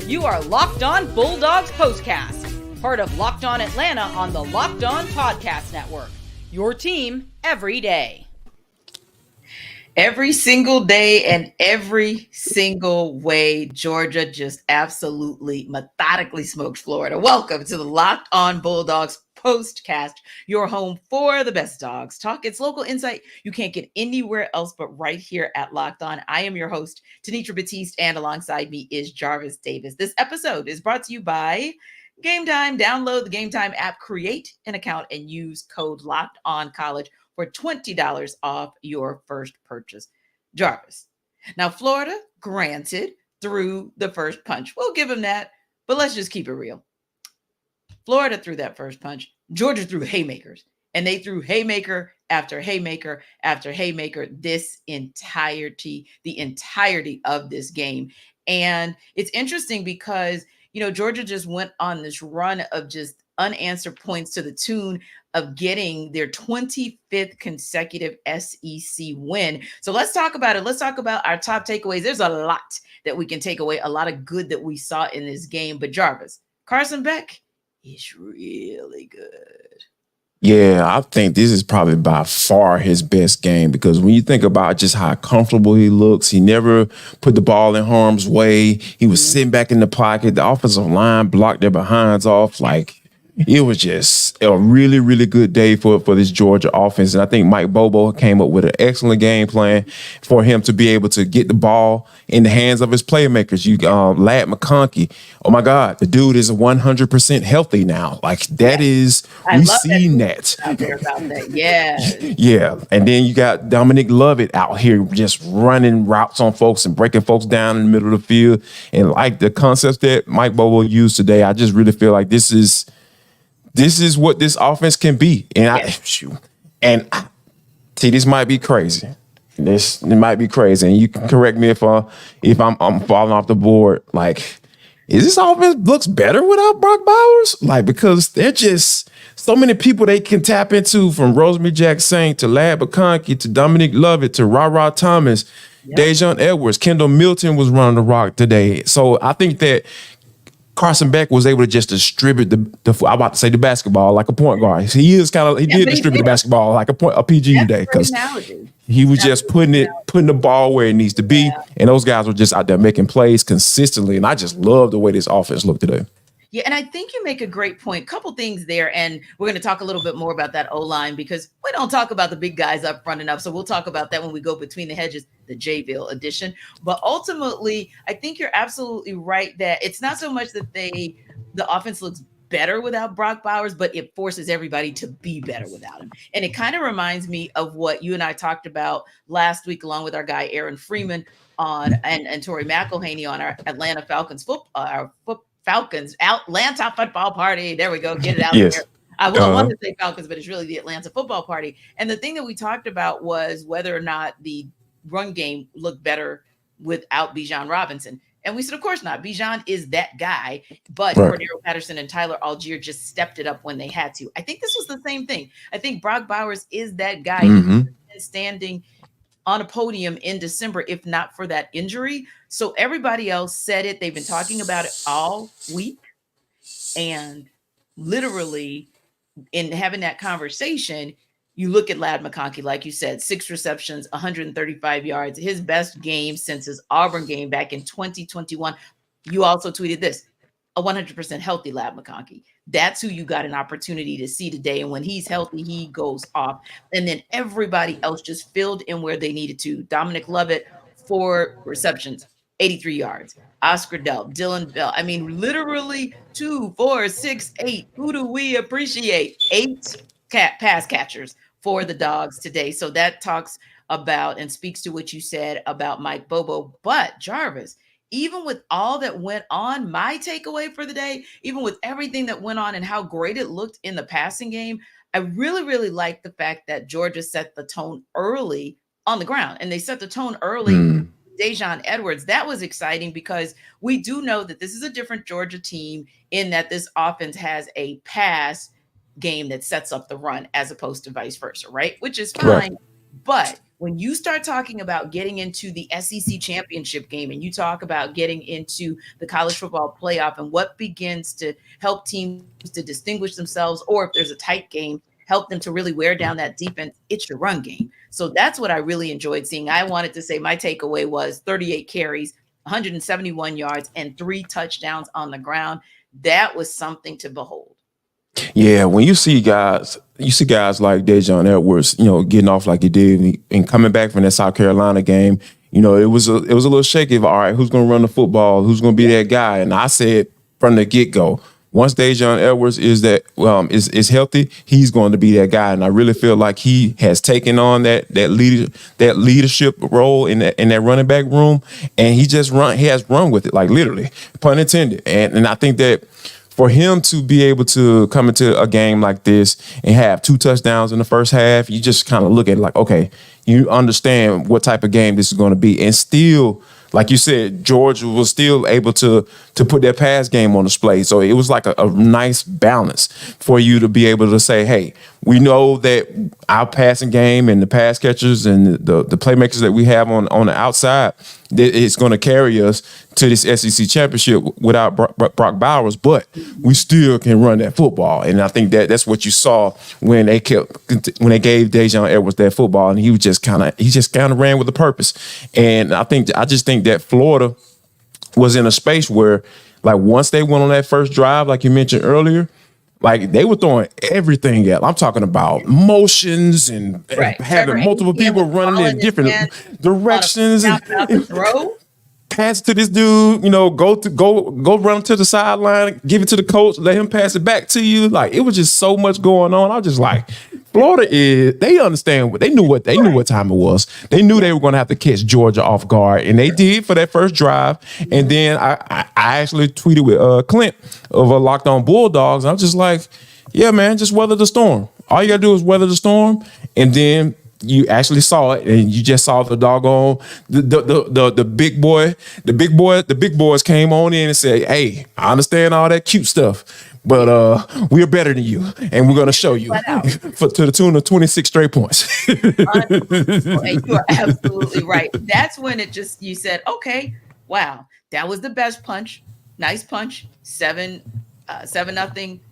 You are Locked On Bulldogs POSTCAST, part of Locked On Atlanta on the Locked On Podcast Network. Your team every day. Every single day and every single way, Georgia just absolutely methodically smoked Florida. Welcome to the Locked On Bulldogs POSTCAST, your home for the best dogs talk. It's local insight you can't get anywhere else but right here at Locked On. I am your host, Tenitra, Batiste, and alongside me is Jarvis Davis. This episode is brought to you by Game Time. Download the Game Time app, create an account, and use code Locked On College for $20 off your first purchase. Jarvis. Now, Florida, granted, threw the first punch. We'll give them that, but let's just keep it real. Florida threw that first punch. Georgia threw haymakers, and they threw haymaker after haymaker after haymaker the entirety of this game. And it's interesting because, Georgia just went on this run of just unanswered points to the tune of getting their 25th consecutive SEC win. So let's talk about it. Let's talk about our top takeaways. There's a lot that we can take away, a lot of good that we saw in this game. But Jarvis, Carson Beck is really good. Yeah, I think this is probably by far his best game because when you think about just how comfortable he looks, he never put the ball in harm's way. He was sitting back in the pocket. The offensive line blocked their behinds off. It was just a really, really good day for this Georgia offense. And I think Mike Bobo came up with an excellent game plan for him to be able to get the ball in the hands of his playmakers. Lad McConkey. Oh, my God. The dude is 100% healthy now. We've seen that. About that. Yeah. Yeah. And then you got Dominic Lovett out here just running routes on folks and breaking folks down in the middle of the field. And like the concepts that Mike Bobo used today, I just really feel like this is what this offense can be. And this might be crazy. It might be crazy. And you can correct me if I'm falling off the board. Is this offense looks better without Brock Bowers? Because they're just so many people they can tap into, from Rosemary Jackson to Lad McConkey to Dominic Lovett to Ra Thomas, Daijun Edwards. Kendall Milton was running the rock today. So I think that Carson Beck was able to just distribute the basketball like a point guard. He did distribute the basketball like a PG today because he was just putting the ball where it needs to be. Yeah. And those guys were just out there making plays consistently. And I just love the way this offense looked today. Yeah, and I think you make a great point. Couple things there, and we're going to talk a little bit more about that O-line because we don't talk about the big guys up front enough. So we'll talk about that when we go between the hedges, the Jayville edition. But ultimately, I think you're absolutely right that it's not so much that the offense looks better without Brock Bowers, but it forces everybody to be better without him. And it kind of reminds me of what you and I talked about last week, along with our guy Aaron Freeman and Tori McElhaney on our Atlanta Falcons Atlanta football party. There we go. Get it out there. I want to say Falcons, but it's really the Atlanta football party. And the thing that we talked about was whether or not the run game looked better without Bijan Robinson. And we said, of course not. Bijan is that guy, but Cordero Patterson and Tyler Algier just stepped it up when they had to. I think this was the same thing. I think Brock Bowers is that guy who's standing on a podium in December, if not for that injury. So everybody else said it. They've been talking about it all week. And literally in having that conversation, you look at Lad McConkey, like you said, 6 receptions, 135 yards, his best game since his Auburn game back in 2021. You also tweeted this, a 100% healthy Lad McConkey. That's who you got an opportunity to see today. And when he's healthy, he goes off. And then everybody else just filled in where they needed to. Dominic Lovett, 4 receptions, 83 yards. Oscar Dell, Dylan Bell. I mean, literally 2, 4, 6, 8. Who do we appreciate? 8 pass catchers for the Dogs today. So that talks about and speaks to what you said about Mike Bobo. But Jarvis, even with all that went on, my takeaway for the day, even with everything that went on and how great it looked in the passing game, I really, really like the fact that Georgia set the tone early on the ground. And they set the tone early. Daijun Edwards, that was exciting because we do know that this is a different Georgia team in that this offense has a pass game that sets up the run as opposed to vice versa, right? Which is fine. Right. But when you start talking about getting into the SEC championship game and you talk about getting into the college football playoff and what begins to help teams to distinguish themselves, or if there's a tight game, help them to really wear down that defense, it's your run game. So that's what I really enjoyed seeing. I wanted to say my takeaway was 38 carries, 171 yards, and 3 touchdowns on the ground. That was something to behold. Yeah, when you see guys like Daijun Edwards, getting off like he did and coming back from that South Carolina game, it was a little shaky. All right, who's going to run the football? Who's going to be that guy? And I said from the get-go, once Daijun Edwards is healthy, he's going to be that guy. And I really feel like he has taken on that leadership role in that running back room, and he has run with it, like literally, pun intended. And I think that for him to be able to come into a game like this and have 2 touchdowns in the first half, you just kind of look at it like, okay, you understand what type of game this is going to be. And still, like you said, Georgia was still able to put their pass game on display. So it was like a nice balance for you to be able to say, hey, we know that our passing game and the pass catchers and the playmakers that we have on the outside, that it's going to carry us to this SEC championship without Brock Bowers, but we still can run that football. And I think that's what you saw when they gave Daijun Edwards that football, and he just kind of ran with a purpose. And I just think that Florida was in a space where, like, once they went on that first drive, like you mentioned earlier, like they were throwing everything at. I'm talking about motions and having multiple people running in different directions and throw. Pass to this dude, go run to the sideline, give it to the coach, let him pass it back to you. Like, it was just so much going on. I was just like, Florida they understand they knew what time it was. They knew they were going to have to catch Georgia off guard, and they did for that first drive. And then I actually tweeted with Clint of Locked On Bulldogs. I was just like, yeah, man, just weather the storm. All you got to do is weather the storm, and then you actually saw it, and you just saw the doggone the big boys came on in and said, hey, I understand all that cute stuff, but we're better than you, and we're going to show you to the tune of 26 straight points. And you are absolutely right. That's when you said, okay, wow, that was the best punch. Nice punch. 7-0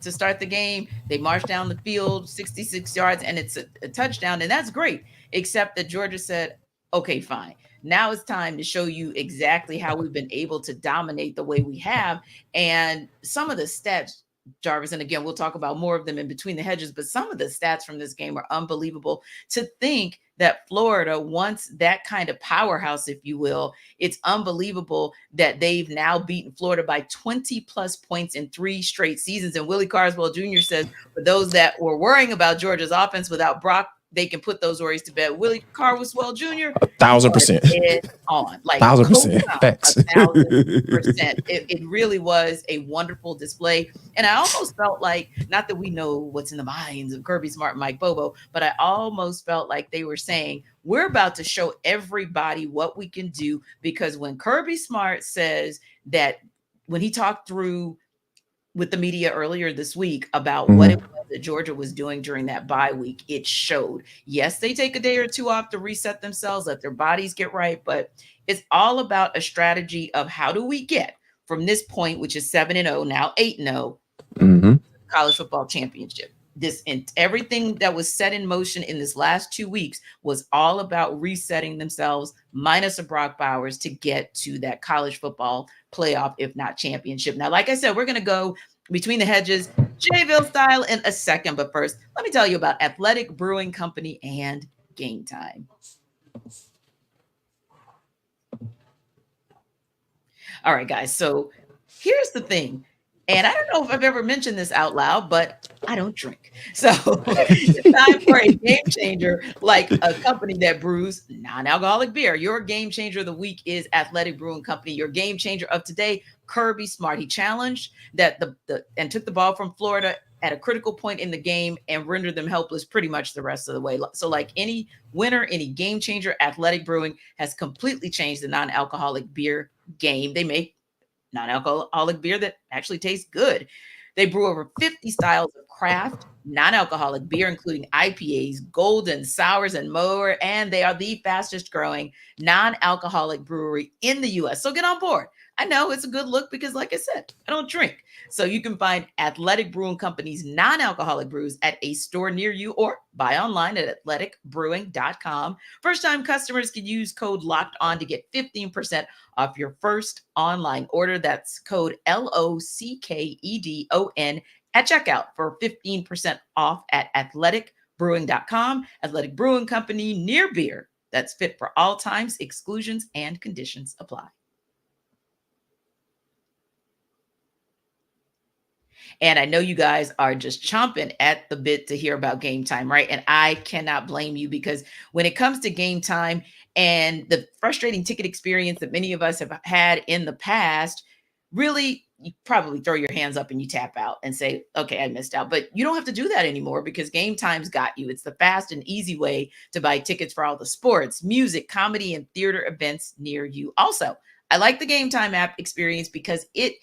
to start the game. They marched down the field 66 yards, and it's a touchdown, and that's great, except that Georgia said, okay, fine. Now it's time to show you exactly how we've been able to dominate the way we have. And some of the stats, Jarvis, and again, we'll talk about more of them in between the hedges, but some of the stats from this game are unbelievable. To think that Florida, once that kind of powerhouse, if you will, it's unbelievable that they've now beaten Florida by 20 plus points in 3 straight seasons. And Willie Carswell Jr. says, for those that were worrying about Georgia's offense without Brock, they can put those worries to bed. Willie Carswell Jr. 1,000%. On like 1,000%. 1,000%. It really was a wonderful display. And I almost felt like, not that we know what's in the minds of Kirby Smart and Mike Bobo, but I almost felt like they were saying, we're about to show everybody what we can do, because when Kirby Smart says that, when he talked through with the media earlier this week about what it was that Georgia was doing during that bye week, it showed. Yes, they take a day or 2 off to reset themselves, let their bodies get right, but it's all about a strategy of how do we get from this point, which is 7-0, now 8-0, college football championship. This and everything that was set in motion in this last 2 weeks was all about resetting themselves, minus a Brock Bowers, to get to that college football playoff, if not championship. Now, like I said, we're going to go between the hedges, Jayville style, in a second. But first, let me tell you about Athletic Brewing Company and Game Time. All right, guys. So here's the thing. And I don't know if I've ever mentioned this out loud, but I don't drink. So it's time for a game changer, like a company that brews non-alcoholic beer. Your game changer of the week is Athletic Brewing Company. Your game changer of today, Kirby Smart. He challenged that and took the ball from Florida at a critical point in the game and rendered them helpless pretty much the rest of the way. So like any winner, any game changer, Athletic Brewing has completely changed the non-alcoholic beer game. They make non-alcoholic beer that actually tastes good. They brew over 50 styles of craft, non-alcoholic beer, including IPAs, golden, sours, and more. And they are the fastest growing non-alcoholic brewery in the U.S. So get on board. I know it's a good look because, like I said, I don't drink. So you can find Athletic Brewing Company's non-alcoholic brews at a store near you or buy online at athleticbrewing.com. First-time customers can use code LOCKEDON to get 15% off your first online order. That's code LOCKEDON at checkout for 15% off at athleticbrewing.com. Athletic Brewing Company, near beer that's fit for all times. Exclusions and conditions apply. And I know you guys are just chomping at the bit to hear about Game Time, right? And I cannot blame you, because when it comes to Game Time and the frustrating ticket experience that many of us have had in the past, really, you probably throw your hands up and you tap out and say, okay, I missed out. But you don't have to do that anymore, because Game Time's got you. It's the fast and easy way to buy tickets for all the sports, music, comedy, and theater events near you. Also, I like the Game Time app experience because it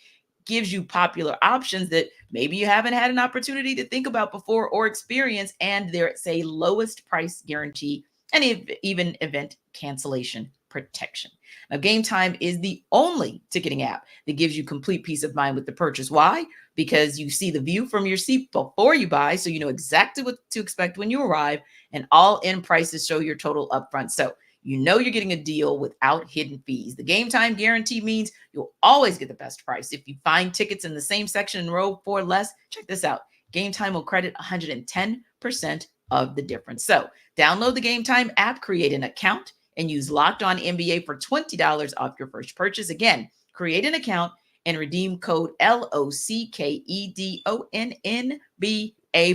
gives you popular options that maybe you haven't had an opportunity to think about before or experience, and there's a lowest price guarantee and even event cancellation protection. Now, Game Time is the only ticketing app that gives you complete peace of mind with the purchase. Why? Because you see the view from your seat before you buy, so you know exactly what to expect when you arrive, and all-in prices show your total upfront. So you know you're getting a deal without hidden fees. The Game Time guarantee means you'll always get the best price. If you find tickets in the same section in row 4 less, check this out. Game Time will credit 110% of the difference. So download the Game Time app, create an account, and use Locked On NBA for $20 off your first purchase. Again, create an account and redeem code LOCKEDONNBA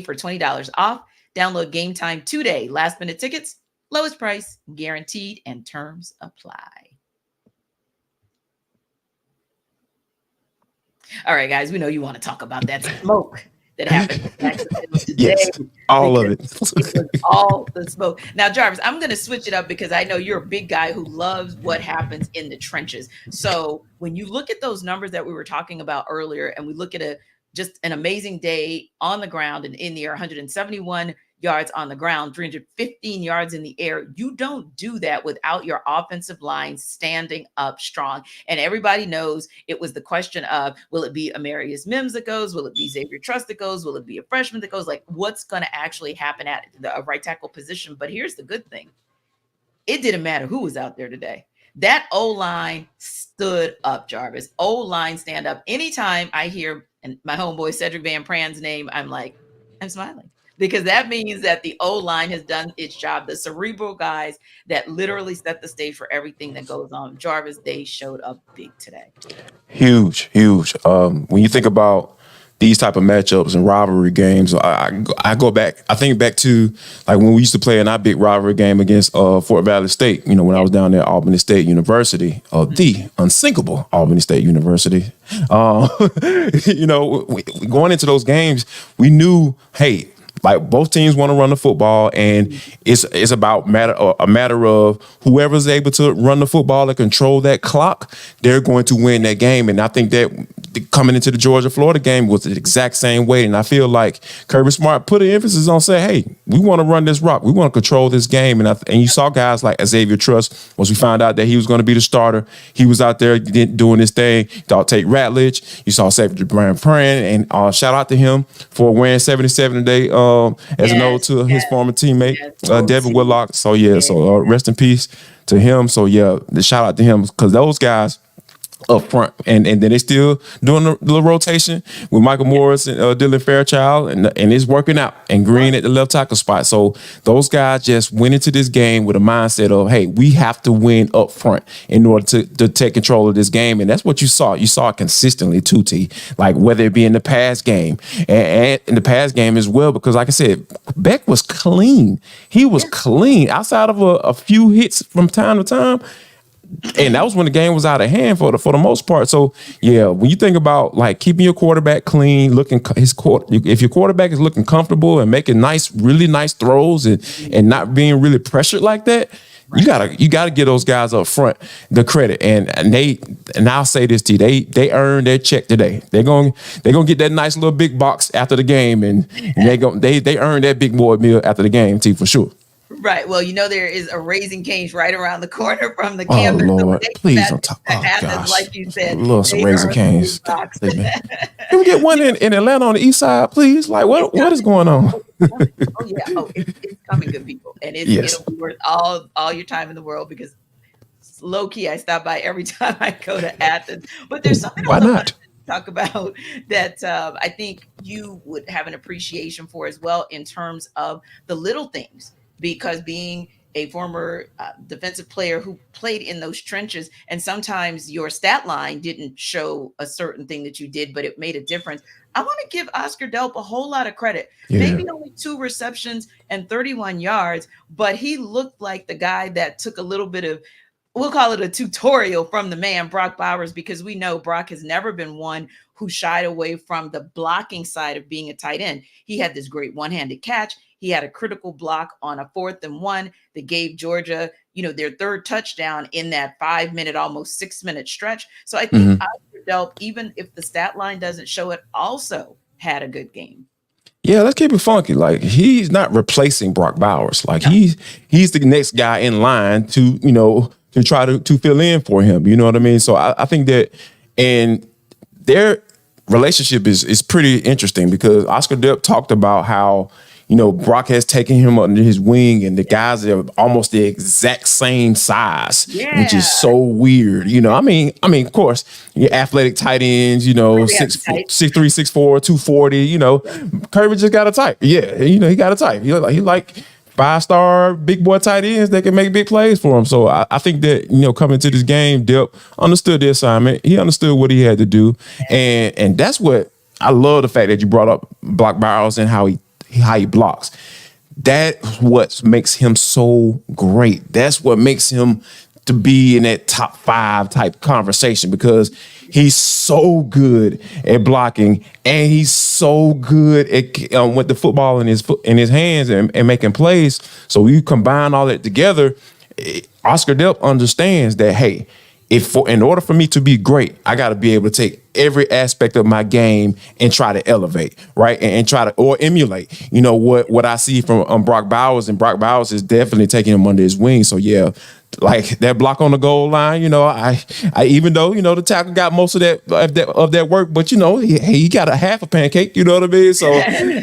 for $20 off. Download Game Time today. Last minute tickets, lowest price guaranteed, and terms apply. All right, guys, we know you want to talk about that smoke that happened in Jacksonville today. Yes, all of it. It was all the smoke. Now, Jarvis, I'm going to switch it up because I know you're a big guy who loves what happens in the trenches. So when you look at those numbers that we were talking about earlier, and we look at just an amazing day on the ground and in the air, 171 yards on the ground, 315 yards in the air. You don't do that without your offensive line standing up strong. And everybody knows it was the question of, will it be Amarius Mims that goes? Will it be Xavier Truss that goes? Will it be a freshman that goes? Like, what's going to actually happen at the right tackle position? But here's the good thing. It didn't matter who was out there today. That O-line stood up, Jarvis. O-line stand up. Anytime I hear and my homeboy Cedric Van Pran's name, I'm smiling. Because that means that the O-line has done its job. The cerebral guys that literally set the stage for everything that goes on. Jarvis, they showed up big today. Huge. When you think about these type of matchups and rivalry games, I think back to like when we used to play in our big rivalry game against Fort Valley State, when I was down there at Albany State University, the unsinkable Albany State University. Going into those games, we knew, hey, like both teams want to run the football, and it's about a matter of whoever's able to run the football and control that clock, they're going to win that game. And I think that coming into the Georgia-Florida game was the exact same way. And I feel like Kirby Smart put an emphasis on saying, hey, we want to run this rock. We want to control this game. And you saw guys like Xavier Truss, once we found out that he was going to be the starter, he was out there doing his thing. Thought Tate Ratledge. You saw Cedric Van Pran, and shout out to him for wearing 77 today as an ode to his former teammate, Devin Whitlock. So, rest in peace to him. So, the shout out to him, because those guys up front, and then they still doing the rotation with Michael Morris and Dylan Fairchild, and it's working out, and Green at the left tackle spot. So those guys just went into this game with a mindset of, hey, we have to win up front in order to take control of this game. And that's what you saw. You saw it consistently too, T, like whether it be in the pass game and in the pass game as well, because like I said, Beck was clean. He was clean outside of a few hits from time to time. And that was when the game was out of hand for the most part. So when you think about like keeping your quarterback clean, if your quarterback is looking comfortable and making really nice throws and not being really pressured like that, You gotta give those guys up front the credit, and I'll say this to you, they earned their check today. They're gonna get that nice little big box after the game, and they earned that big boy meal after the game, T, for sure. Right. Well, there is a Raising Cane's right around the corner from the campus. Oh Lord, please don't talk. Oh gosh, like you said, love some Raising Cane's. Can we get one in Atlanta on the east side, please? Like, what is going on? Oh yeah. Oh, it's coming, good people, and it'll be worth all your time in the world, because low key I stop by every time I go to Athens. But there's something Why not? Talk about that I think you would have an appreciation for as well, in terms of the little things, because being a former defensive player who played in those trenches, and sometimes your stat line didn't show a certain thing that you did, but it made a difference. I want to give Oscar Delp a whole lot of credit. Yeah. Maybe only 2 receptions and 31 yards, but he looked like the guy that took a little bit of, we'll call it a tutorial from the man, Brock Bowers, because we know Brock has never been one who shied away from the blocking side of being a tight end. He had this great one-handed catch. He had a critical block on a 4th and 1 that gave Georgia, their 3rd touchdown in that 5-minute, almost 6-minute stretch. So I think Oscar Delp, even if the stat line doesn't show it, also had a good game. Yeah, let's keep it funky. Like, he's not replacing Brock Bowers. Like, he's the next guy in line to try to fill in for him. You know what I mean? So I think that, and their relationship is pretty interesting, because Oscar Delp talked about how, Brock has taken him under his wing, and the guys are almost the exact same size, which is so weird. I mean, of course, your athletic tight ends, 6'3", 6'4", 240, Kirby just got a type. Yeah, he got a type. He like 5-star big boy tight ends that can make big plays for him. So I think that, coming to this game, Delp understood the assignment. He understood what he had to do. And that's what I love, the fact that you brought up Brock Bowers and how he blocks. That's what makes him so great. That's what makes him to be in that top 5 type conversation, because he's so good at blocking, and he's so good at with the football in his hands and making plays. So you combine all that together, Oscar Delp understands that, hey, in order for me to be great, I got to be able to take every aspect of my game and try to elevate, right? And try to, or emulate, what I see from Brock Bowers, and Brock Bowers is definitely taking him under his wing. So yeah, like that block on the goal line, I even though, the tackle got most of that work, but he got a half a pancake, you know what I mean? So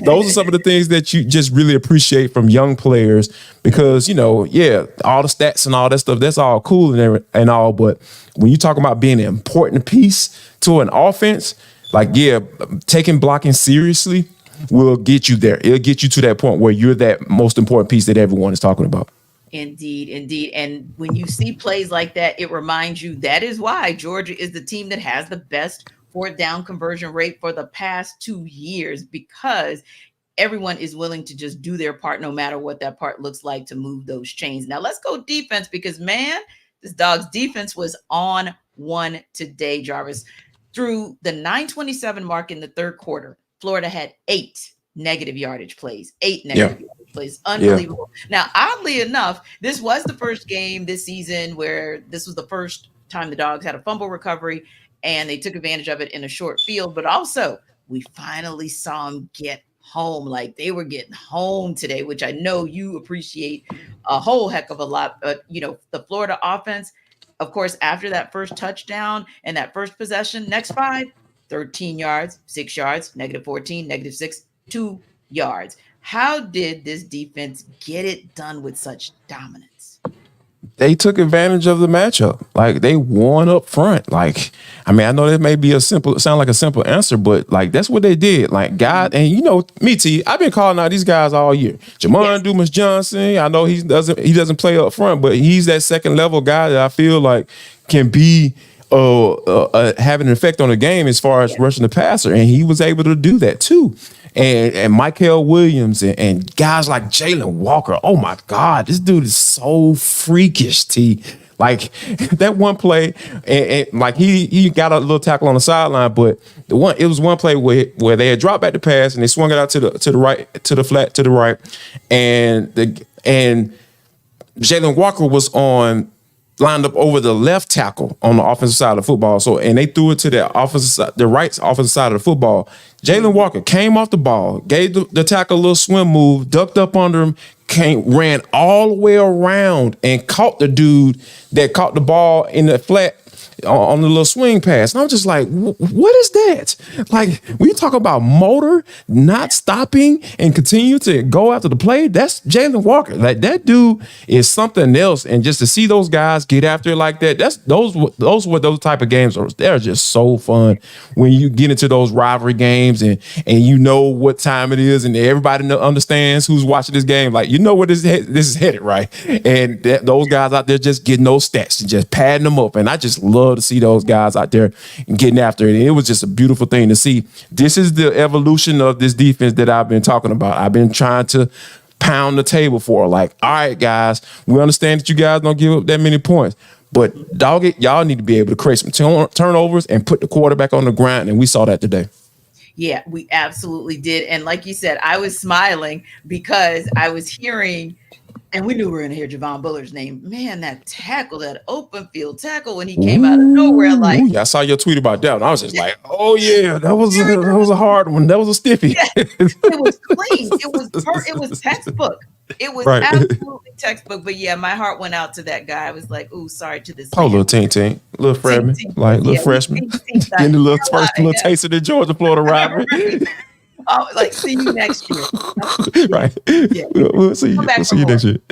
those are some of the things that you just really appreciate from young players, because, all the stats and all that stuff, that's all cool and all, but when you talk about being an important piece to an offense, like, taking blocking seriously will get you there. It'll get you to that point where you're that most important piece that everyone is talking about. Indeed. And when you see plays like that, it reminds you that is why Georgia is the team that has the best 4th down conversion rate for the past 2 years, because everyone is willing to just do their part, no matter what that part looks like, to move those chains. Now let's go defense, because man, this Dogs defense was on one today, Jarvis. Through the 9:27 mark in the 3rd quarter, Florida had 8 negative yardage plays. 8 negative yardage plays. Unbelievable. Now, oddly enough, this was the first game this season where this was the first time the Dogs had a fumble recovery, and they took advantage of it in a short field. But also, we finally saw them get home. Like, they were getting home today, which I know you appreciate a whole heck of a lot. But, the Florida offense, of course, after that first touchdown and that first possession, next 5, 13 yards, 6 yards, -14, -6, 2 yards. How did this defense get it done with such dominance? They took advantage of the matchup. Like, they won up front. Like, I mean, I know that may be sound like a simple answer, but like, that's what they did. Like, God, and me, T, I've been calling out these guys all year. Jamon Dumas Johnson, I know he doesn't play up front, but he's that second level guy that I feel like can be having an effect on the game as far as rushing the passer, and he was able to do that too. And Michael Williams and guys like Jalen Walker. Oh my God, this dude is so freakish, T. Like, that one play, and like he got a little tackle on the sideline, but it was one play where they had dropped back the pass and they swung it out to the right, to the flat to the right, and Jalen Walker was lined up over the left tackle on the offensive side of the football. So, and they threw it to the right offensive side of the football. Jalen Walker came off the ball, gave the tackle a little swim move, ducked up under him, ran all the way around and caught the dude that caught the ball in the flat on the little swing pass. And I'm just like, what is that? Like, we talk about motor, not stopping and continue to go after the play. That's Jalen Walker. Like, that dude is something else. And just to see those guys get after it like that, those were those type of games. They're just so fun when you get into those rivalry games and you know what time it is and everybody understands who's watching this game. Like, you know where this is headed, right? And those guys out there just getting those stats and just padding them up. And I just love to see those guys out there getting after it. And it was just a beautiful thing to see. This is the evolution of this defense that I've been talking about. I've been trying to pound the table for. Like, all right, guys, we understand that you guys don't give up that many points, but dog it, y'all need to be able to create some turnovers and put the quarterback on the ground. And we saw that today. Yeah, we absolutely did. And like you said, I was smiling because I was hearing, and we knew we were going to hear Javon Bullard's name. Man, that tackle, that open field tackle when he came out of nowhere. Like, I saw your tweet about that. And I was just like, oh yeah, that was a hard one. That was a stiffy. Yeah, it was clean. It was textbook. It was absolutely textbook. But yeah, my heart went out to that guy. I was like, ooh, sorry to this. Oh, little tink, little freshman, little freshman, getting a little first little taste of the Georgia Florida rivalry. Oh, like, see you next year. Right. Yeah. We'll see you next year.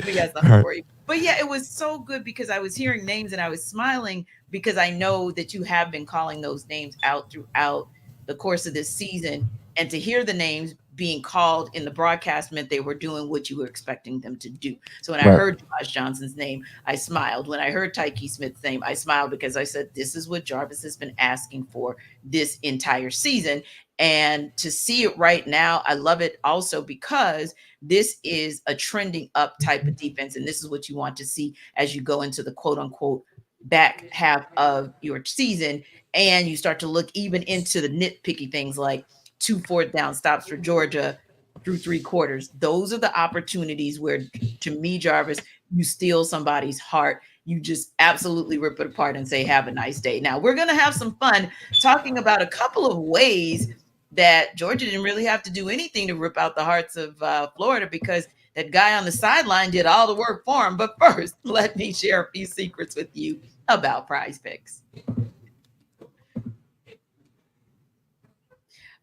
We got something for you. But yeah, it was so good because I was hearing names and I was smiling because I know that you have been calling those names out throughout the course of this season. And to hear the names being called in the broadcast meant they were doing what you were expecting them to do. So when I heard Josh Johnson's name, I smiled. When I heard Tyke Smith's name, I smiled because I said, this is what Jarvis has been asking for this entire season. And to see it right now, I love it also because this is a trending up type of defense. And this is what you want to see as you go into the quote unquote back half of your season. And you start to look even into the nitpicky things like 2 fourth down stops for Georgia through 3 quarters. Those are the opportunities where, to me, Jarvis, you steal somebody's heart. You just absolutely rip it apart and say, have a nice day. Now, we're going to have some fun talking about a couple of ways that Georgia didn't really have to do anything to rip out the hearts of Florida because that guy on the sideline did all the work for him. But first, let me share a few secrets with you about Prize Picks.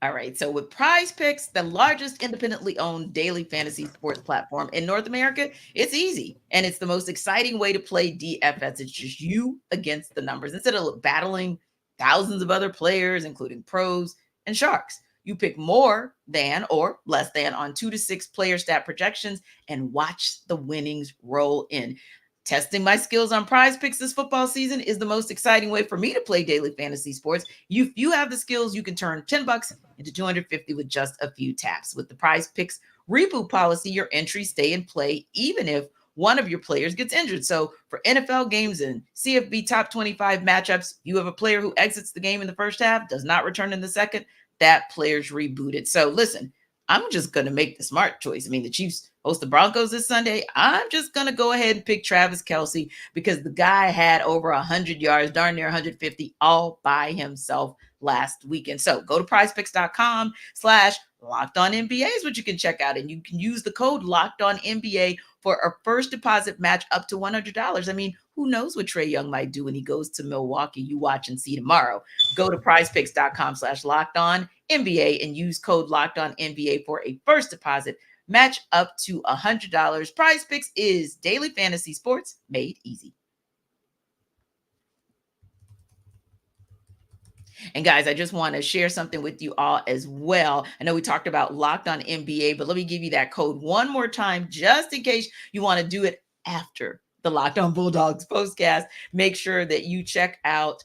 All right, so with Prize Picks, the largest independently owned daily fantasy sports platform in North America, it's easy. And it's the most exciting way to play DFS. It's just you against the numbers. Instead of battling thousands of other players, including pros and sharks, you pick more than or less than on 2 to 6 player stat projections and watch the winnings roll in. Testing my skills on Prize Picks this football season is the most exciting way for me to play daily fantasy sports. You have the skills, you can turn $10 into $250 with just a few taps. With the Prize Picks reboot policy, your entries stay in play even if one of your players gets injured. So for NFL games and CFB top 25 matchups, you have a player who exits the game in the first half, does not return in the second, that player's rebooted. So listen, I'm just going to make the smart choice. I mean, the Chiefs host the Broncos this Sunday. I'm just going to go ahead and pick Travis Kelce because the guy had over 100 yards, darn near 150 all by himself last weekend. So go to prizepicks.com/LockedOnNBA is what you can check out. And you can use the code LockedOnNBA for a first deposit match up to $100. I mean, who knows what Trae Young might do when he goes to Milwaukee? You watch and see tomorrow. Go to prizepicks.com/LockedOnNBA and use code LockedOnNBA for a first deposit match up to $100. Prize Picks is daily fantasy sports made easy. And guys, I just want to share something with you all as well. I know we talked about Locked On NBA, but let me give you that code one more time, just in case you want to do it after the Locked On Bulldogs postcast. Make sure that you check out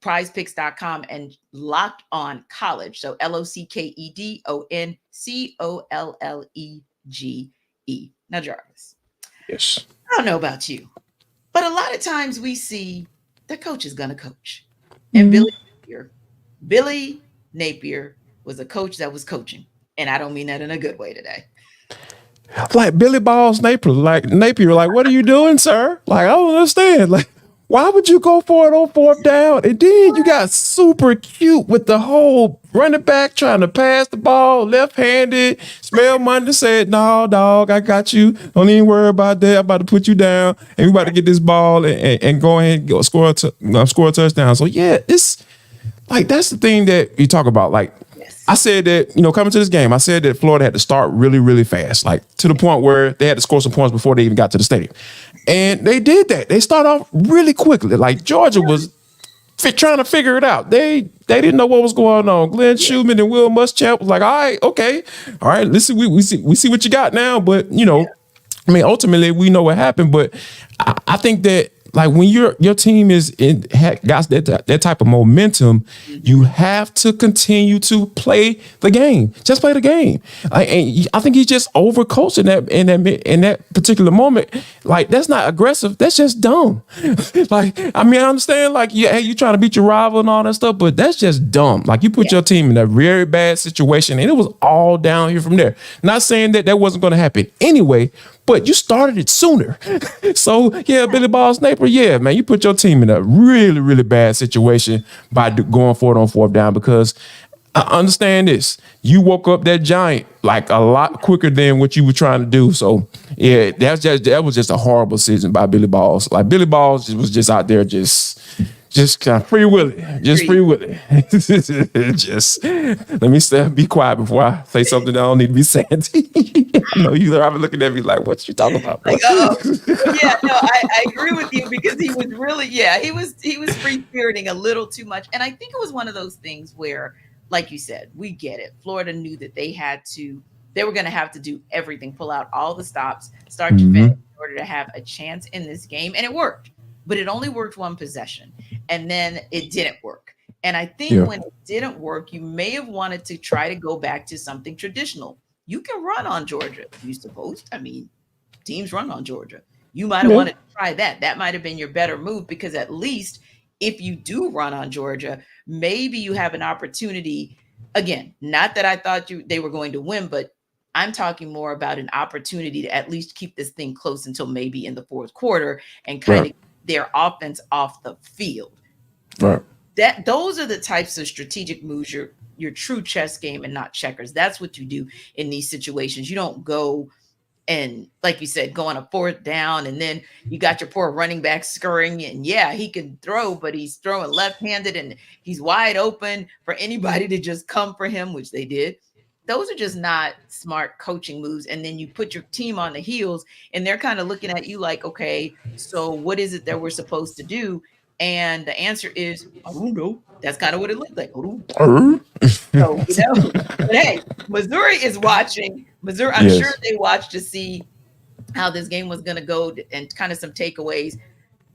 prizepicks.com and Locked On College. So LOCKEDONCOLLEGE. Now, Jarvis. Yes. I don't know about you, but a lot of times we see the coach is going to coach. And Billy Napier was a coach that was coaching. And I don't mean that in a good way today. Like Billy Balls Napier, like, what are you doing, sir? Like, I don't understand. Like, why would you go for it on 4th down? And then you got super cute with the whole running back trying to pass the ball left-handed. Smell Monday said, "No, dog, I got you. Don't even worry about that. I'm about to put you down, and we about to get this ball and go ahead and score a touchdown." So yeah, it's like that's the thing that you talk about. Like, I said that, coming to this game, I said that Florida had to start really, really fast, like to the point where they had to score some points before they even got to the stadium. And they did that. They started off really quickly. Like Georgia was trying to figure it out. They didn't know what was going on. Glenn Schumann and Will Muschamp was like, all right, okay. All right, listen, we see what you got now. But, I mean, ultimately, we know what happened. But I think that, like, when your team got that type of momentum, you have to continue to play the game. Just play the game. And I think he's just overcoached in that particular moment. Like, that's not aggressive. That's just dumb. Like, I mean, I understand. Like, hey, you trying to beat your rival and all that stuff, but that's just dumb. Like, you put your team in a very bad situation, and it was all down here from there. Not saying that wasn't going to happen anyway. But you started it sooner. So, yeah, Billy Balls Napier, yeah, man, you put your team in a really, really bad situation by going for it on 4th down, because I understand this. You woke up that giant like a lot quicker than what you were trying to do. So, yeah, that was just a horrible decision by Billy Balls. Like, Billy Balls was just out there just kind of free willing. Just let me be quiet before I say something that I don't need to be saying to you. You're probably looking at me like, what you talking about? Like, yeah, no, I agree with you, because he was really, he was free-spiriting a little too much. And I think it was one of those things where, like you said, we get it. Florida knew that they were going to have to do everything, pull out all the stops, start to finish in order to have a chance in this game. And it worked. But it only worked one possession, and then it didn't work. And I think when it didn't work, you may have wanted to try to go back to something traditional. You can run on Georgia. You supposed, I mean, teams run on Georgia. You might have wanted to try that. That might have been your better move, because at least if you do run on Georgia, maybe you have an opportunity. Again, not that I thought they were going to win, but I'm talking more about an opportunity to at least keep this thing close until maybe in the 4th quarter and kind of their offense off the field. Right. Those are the types of strategic moves, your true chess game and not checkers. That's what you do in these situations. You don't go and, like you said, go on a 4th down, and then you got your poor running back scurrying, and he can throw, but he's throwing left-handed and he's wide open for anybody to just come for him, which they did. Those are just not smart coaching moves. And then you put your team on the heels, and they're kind of looking at you like, okay, so what is it that we're supposed to do? And the answer is, I don't know. That's kind of what it looked like. So, but hey, Missouri is watching. Missouri, I'm sure they watched to see how this game was going to go and kind of some takeaways.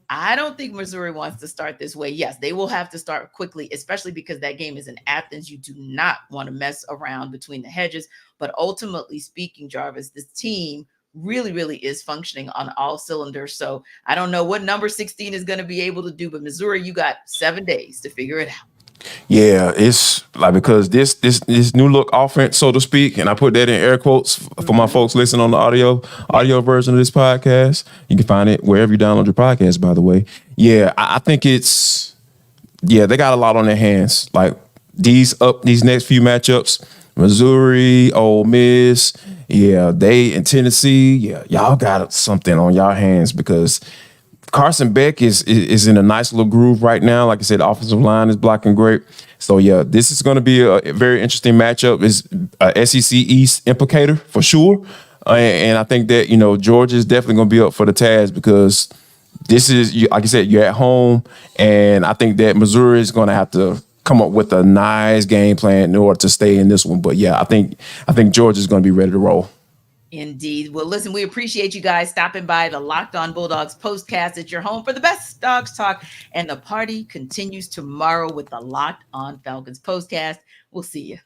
I don't think Missouri wants to start this way. Yes, they will have to start quickly, especially because that game is in Athens. You do not want to mess around between the hedges. But ultimately speaking, Jarvis, this team really, really is functioning on all cylinders. So I don't know what number 16 is going to be able to do, but Missouri, you got 7 days to figure it out. Yeah, it's like, because this new look offense, so to speak, and I put that in air quotes for my folks listening on the audio version of this podcast. You can find it wherever you download your podcast, by the way. Yeah, I think they got a lot on their hands. Like these next few matchups, Missouri, Ole Miss, they in Tennessee, y'all got something on y'all hands, because Carson Beck is in a nice little groove right now. Like I said, the offensive line is blocking great. So, this is going to be a very interesting matchup. It's a SEC East implicator for sure. And I think that, Georgia is definitely going to be up for the task, because this is, like I said, you're at home. And I think that Missouri is going to have to come up with a nice game plan in order to stay in this one. But, I think Georgia is going to be ready to roll. Indeed. Well, listen, we appreciate you guys stopping by the Locked On Bulldogs postcast. It's your home for the best dogs talk, and the party continues tomorrow with the Locked On Falcons postcast. We'll see you.